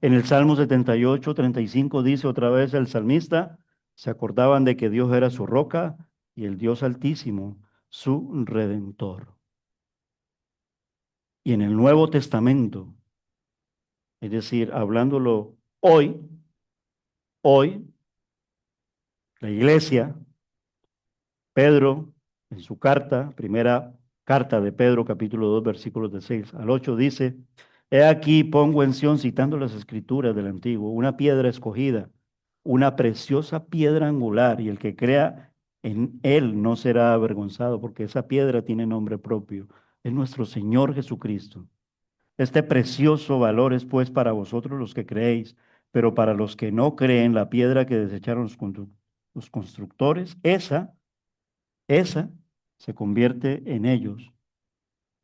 En el Salmo 78:35 dice otra vez el salmista, se acordaban de que Dios era su roca y el Dios Altísimo, su redentor. Y en el Nuevo Testamento, es decir, hablándolo hoy, la iglesia, Pedro, en su carta, primera carta de Pedro, capítulo 2, versículos de 6 al 8, dice, he aquí pongo en Sión, citando las escrituras del Antiguo, una piedra escogida, una preciosa piedra angular, y el que crea en él no será avergonzado, porque esa piedra tiene nombre propio, es nuestro Señor Jesucristo. Este precioso valor es pues para vosotros los que creéis, pero para los que no creen, la piedra que desecharon los constructores, esa se convierte en ellos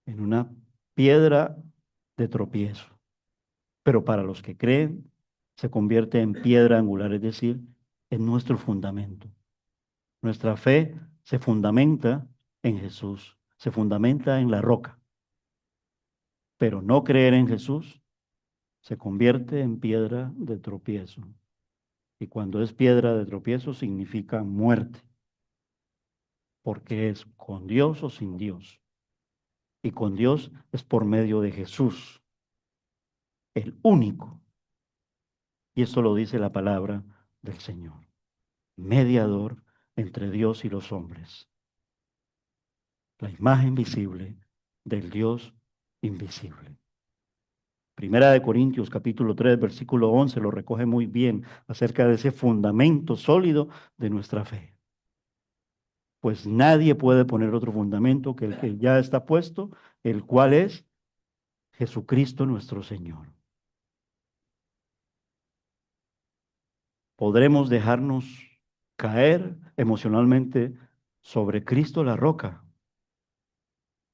en una piedra de tropiezo. Pero para los que creen, se convierte en piedra angular, es decir, en nuestro fundamento. Nuestra fe se fundamenta en Jesús, se fundamenta en la roca. Pero no creer en Jesús se convierte en piedra de tropiezo. Y cuando es piedra de tropiezo significa muerte, porque es con Dios o sin Dios. Y con Dios es por medio de Jesús, el único. Y esto lo dice la palabra del Señor. Mediador entre Dios y los hombres. La imagen visible del Dios invisible. Primera de Corintios capítulo 3, versículo 11 lo recoge muy bien acerca de ese fundamento sólido de nuestra fe. Pues nadie puede poner otro fundamento que el que ya está puesto, el cual es Jesucristo nuestro Señor. Podremos dejarnos caer emocionalmente sobre Cristo la roca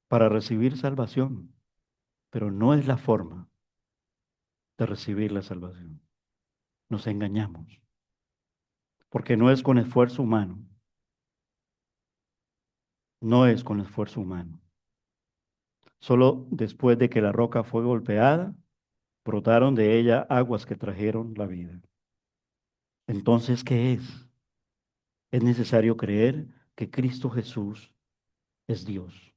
para recibir salvación, pero no es la forma de recibir la salvación. Nos engañamos, porque no es con esfuerzo humano, no es con esfuerzo humano. Solo después de que la roca fue golpeada, brotaron de ella aguas que trajeron la vida. Entonces, ¿qué es? Es necesario creer que Cristo Jesús es Dios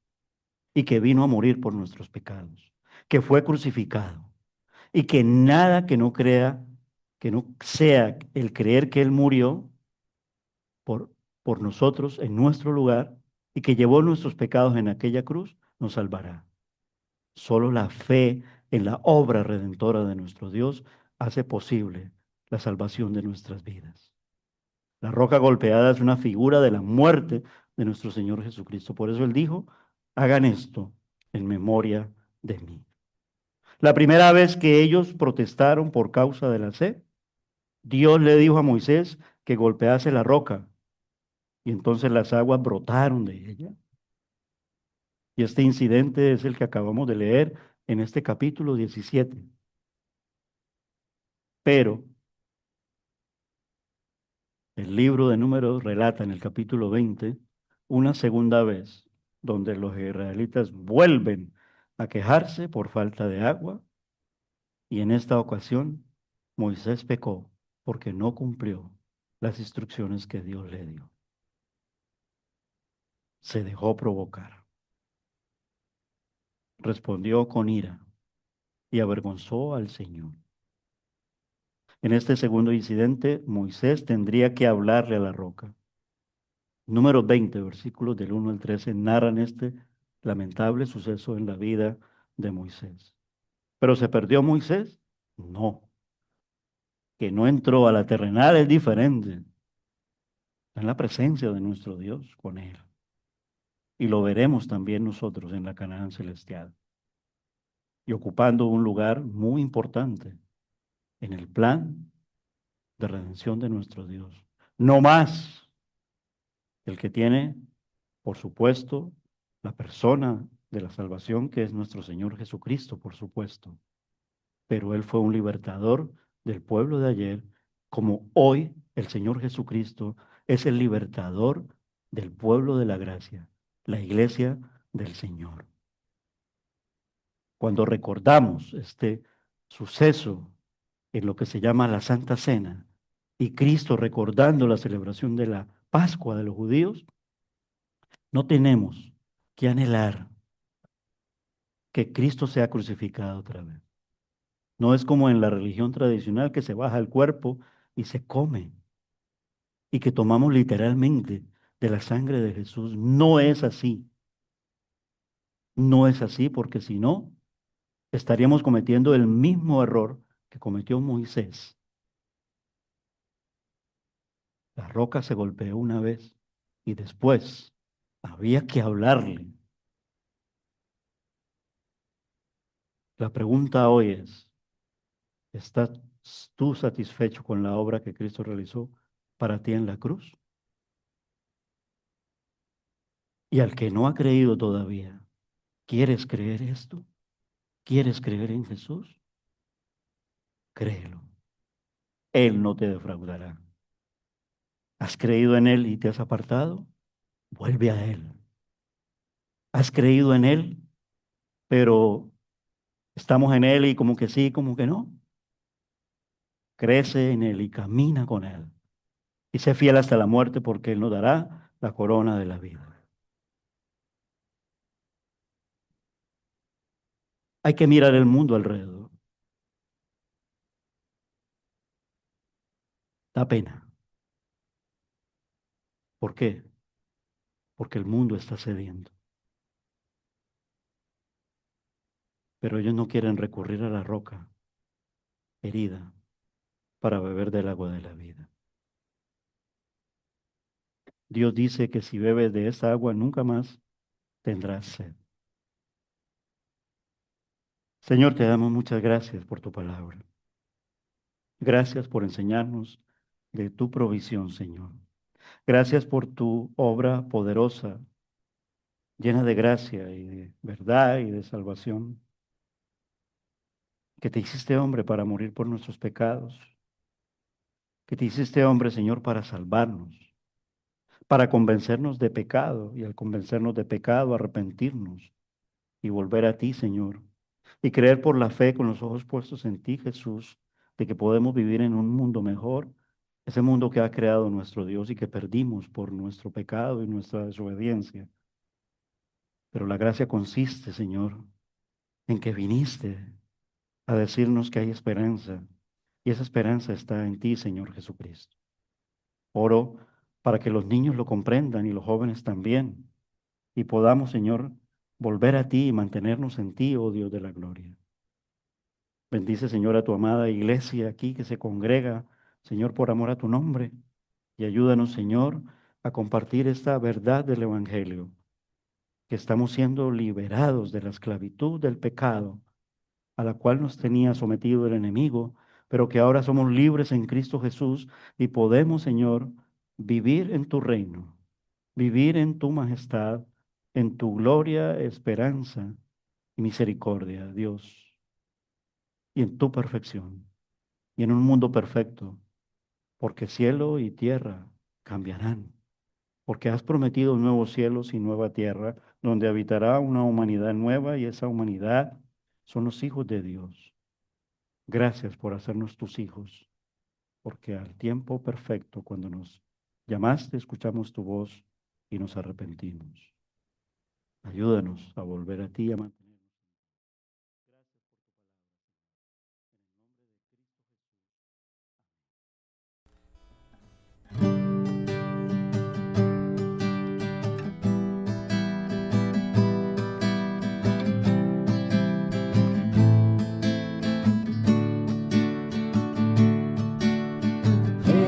y que vino a morir por nuestros pecados, que fue crucificado y que nada que no crea, que no sea el creer que Él murió por, por nosotros en nuestro lugar y que llevó nuestros pecados en aquella cruz, nos salvará. Solo la fe en la obra redentora de nuestro Dios hace posible la salvación de nuestras vidas. La roca golpeada es una figura de la muerte de nuestro Señor Jesucristo. Por eso Él dijo, hagan esto en memoria de mí. La primera vez que ellos protestaron por causa de la sed, Dios le dijo a Moisés que golpease la roca y entonces las aguas brotaron de ella. Y este incidente es el que acabamos de leer en este capítulo 17. Pero el libro de Números relata en el capítulo 20 una segunda vez, donde los israelitas vuelven a quejarse por falta de agua, y en esta ocasión Moisés pecó porque no cumplió las instrucciones que Dios le dio. Se dejó provocar, respondió con ira y avergonzó al Señor. En este segundo incidente, Moisés tendría que hablarle a la roca. Números 20, versículos del 1 al 13, narran este lamentable suceso en la vida de Moisés. ¿Pero se perdió Moisés? No. Que no entró a la terrenal es diferente. Está en la presencia de nuestro Dios con él. Y lo veremos también nosotros en la Canaán celestial. Y ocupando un lugar muy importante en el plan de redención de nuestro Dios. No más el que tiene, por supuesto, la persona de la salvación que es nuestro Señor Jesucristo, por supuesto. Pero Él fue un libertador del pueblo de ayer, como hoy el Señor Jesucristo es el libertador del pueblo de la gracia, la iglesia del Señor. Cuando recordamos este suceso en lo que se llama la Santa Cena y Cristo recordando la celebración de la Pascua de los judíos, no tenemos que anhelar que Cristo sea crucificado otra vez. No es como en la religión tradicional que se baja el cuerpo y se come y que tomamos literalmente de la sangre de Jesús. No es así. No es así porque si no, estaríamos cometiendo el mismo error que cometió Moisés. La roca se golpeó una vez y después había que hablarle. La pregunta hoy es, ¿estás tú satisfecho con la obra que Cristo realizó para ti en la cruz? Y al que no ha creído todavía, ¿quieres creer esto? ¿Quieres creer en Jesús? Créelo. Él no te defraudará. ¿Has creído en Él y te has apartado? Vuelve a Él. ¿Has creído en Él, pero estamos en Él y como que sí, como que no? Crece en Él y camina con Él. Y sé fiel hasta la muerte porque Él nos dará la corona de la vida. Hay que mirar el mundo alrededor. Da pena. ¿Por qué? Porque el mundo está cediendo. Pero ellos no quieren recurrir a la roca herida para beber del agua de la vida. Dios dice que si bebes de esa agua nunca más tendrás sed. Señor, te damos muchas gracias por tu palabra. Gracias por enseñarnos de tu provisión, Señor. Gracias por tu obra poderosa, llena de gracia y de verdad y de salvación, que te hiciste hombre para morir por nuestros pecados, que te hiciste hombre, Señor, para salvarnos, para convencernos de pecado y al convencernos de pecado, arrepentirnos y volver a ti, Señor, y creer por la fe con los ojos puestos en ti, Jesús, de que podemos vivir en un mundo mejor, ese mundo que ha creado nuestro Dios y que perdimos por nuestro pecado y nuestra desobediencia. Pero la gracia consiste, Señor, en que viniste a decirnos que hay esperanza y esa esperanza está en ti, Señor Jesucristo. Oro para que los niños lo comprendan y los jóvenes también y podamos, Señor, volver a ti y mantenernos en ti, oh Dios de la gloria. Bendice, Señor, a tu amada iglesia aquí que se congrega, Señor, por amor a tu nombre. Y ayúdanos, Señor, a compartir esta verdad del Evangelio, que estamos siendo liberados de la esclavitud del pecado, a la cual nos tenía sometido el enemigo, pero que ahora somos libres en Cristo Jesús y podemos, Señor, vivir en tu reino, vivir en tu majestad, en tu gloria, esperanza y misericordia, Dios, y en tu perfección, y en un mundo perfecto, porque cielo y tierra cambiarán, porque has prometido nuevos cielos y nueva tierra, donde habitará una humanidad nueva y esa humanidad son los hijos de Dios. Gracias por hacernos tus hijos, porque al tiempo perfecto, cuando nos llamaste, escuchamos tu voz y nos arrepentimos. Ayúdanos a volver a ti y a mantenernos.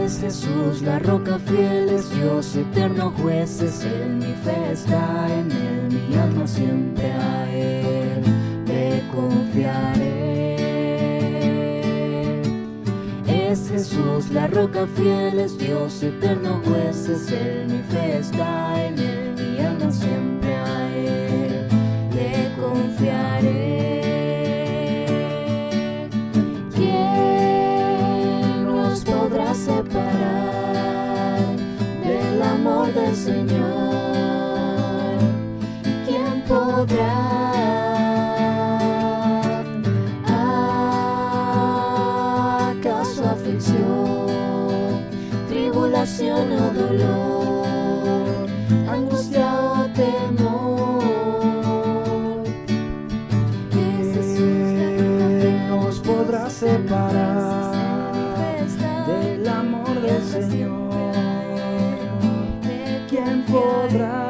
Es Jesús la roca fiel, es Dios eterno juez, es Él mi fe está en Él, mi alma siempre a Él le confiaré. Es Jesús la roca fiel, es Dios eterno juez, es Él mi fe está en Él, mi alma siempre a Él le confiaré. Podrá separar del amor del Señor. ¿Quién podrá? ¿Acaso aflicción, tribulación o dolor, angustia o temor? Él nos podrá separar del amor del Señor. ¿Quién podrá?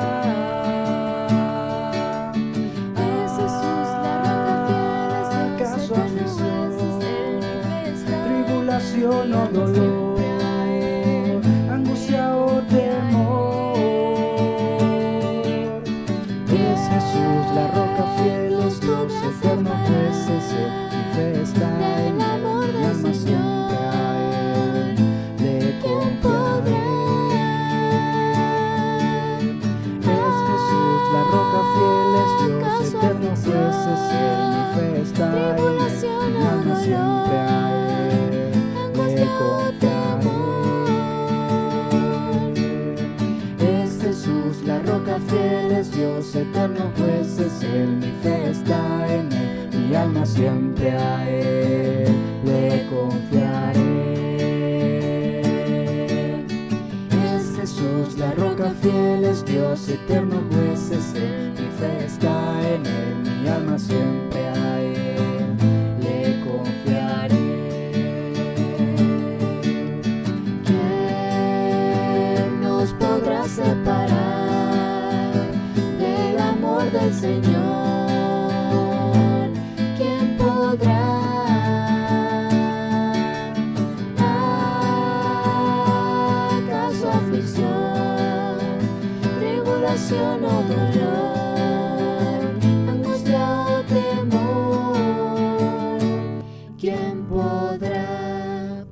¿Acaso aflicción, tribulación o dolor, angustia o temor? Es Jesús la roca fiel, es Dios eterno juez, es Él mi fe está en Él, mi alma siempre a Él le confiaré. Es Jesús la roca fiel, es Dios eterno juez, es Él mi fe está en Él, mi alma siempre a Él le confiaré. Es Jesús la roca fiel, es Dios eterno juez, es Él mi fe está en Él, mi alma siempre a Él le confiaré. Es Jesús la roca fiel, es Dios eterno juez, es Él mi fe está en Él, mi alma siempre a Él le confiaré. ¿Quién nos podrá separar del amor del Señor? ¿Quién podrá? ¿Acaso aflicción, tribulación o dolor, angustia o temor? ¿Quién podrá?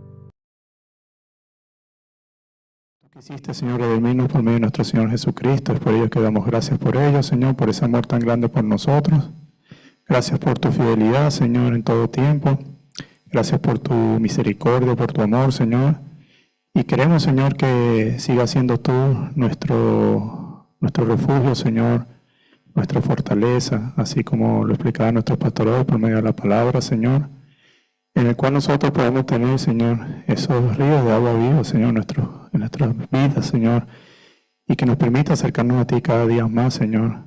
Que hiciste, Señor, redimirnos por medio de nuestro Señor Jesucristo. Es por ello que damos gracias por ello, Señor, por ese amor tan grande por nosotros. Gracias por tu fidelidad, Señor, en todo tiempo. Gracias por tu misericordia, por tu amor, Señor. Y queremos, Señor, que sigas siendo tú nuestro refugio, Señor, nuestra fortaleza, así como lo explicaba nuestro pastor hoy por medio de la palabra, Señor, en el cual nosotros podemos tener, Señor, esos ríos de agua viva, Señor, en nuestras vidas, Señor, y que nos permita acercarnos a ti cada día más, Señor,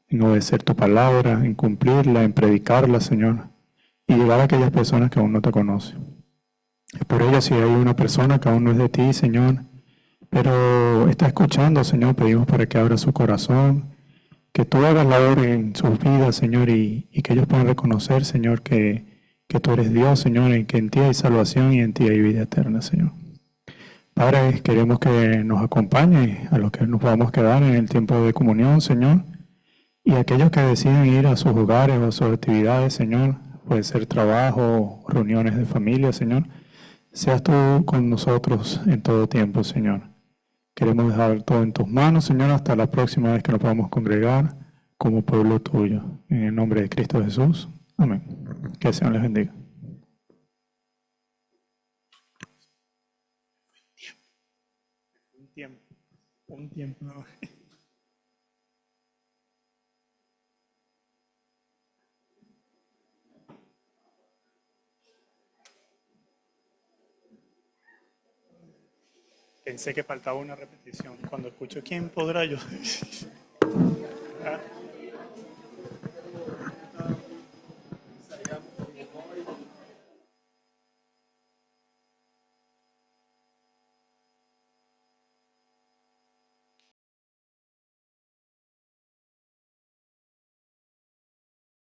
en obedecer tu palabra, en cumplirla, en predicarla, Señor, y llegar a aquellas personas que aún no te conocen. Es por ello, si hay una persona que aún no es de ti, Señor, pero está escuchando, Señor, pedimos para que abra su corazón, que tú hagas la obra en sus vidas, Señor, y que ellos puedan reconocer, Señor, que tú eres Dios, Señor, y que en ti hay salvación y en ti hay vida eterna, Señor. Padre, queremos que nos acompañe a los que nos vamos a quedar en el tiempo de comunión, Señor, y aquellos que deciden ir a sus hogares o a sus actividades, Señor, puede ser trabajo, reuniones de familia, Señor, seas tú con nosotros en todo tiempo, Señor. Queremos dejar todo en tus manos, Señor, hasta la próxima vez que nos podamos congregar como pueblo tuyo. En el nombre de Cristo Jesús. Amén. Que el Señor les bendiga. Tiempo. Un tiempo. Pensé que faltaba una repetición. Cuando escucho quién podrá yo. Ah.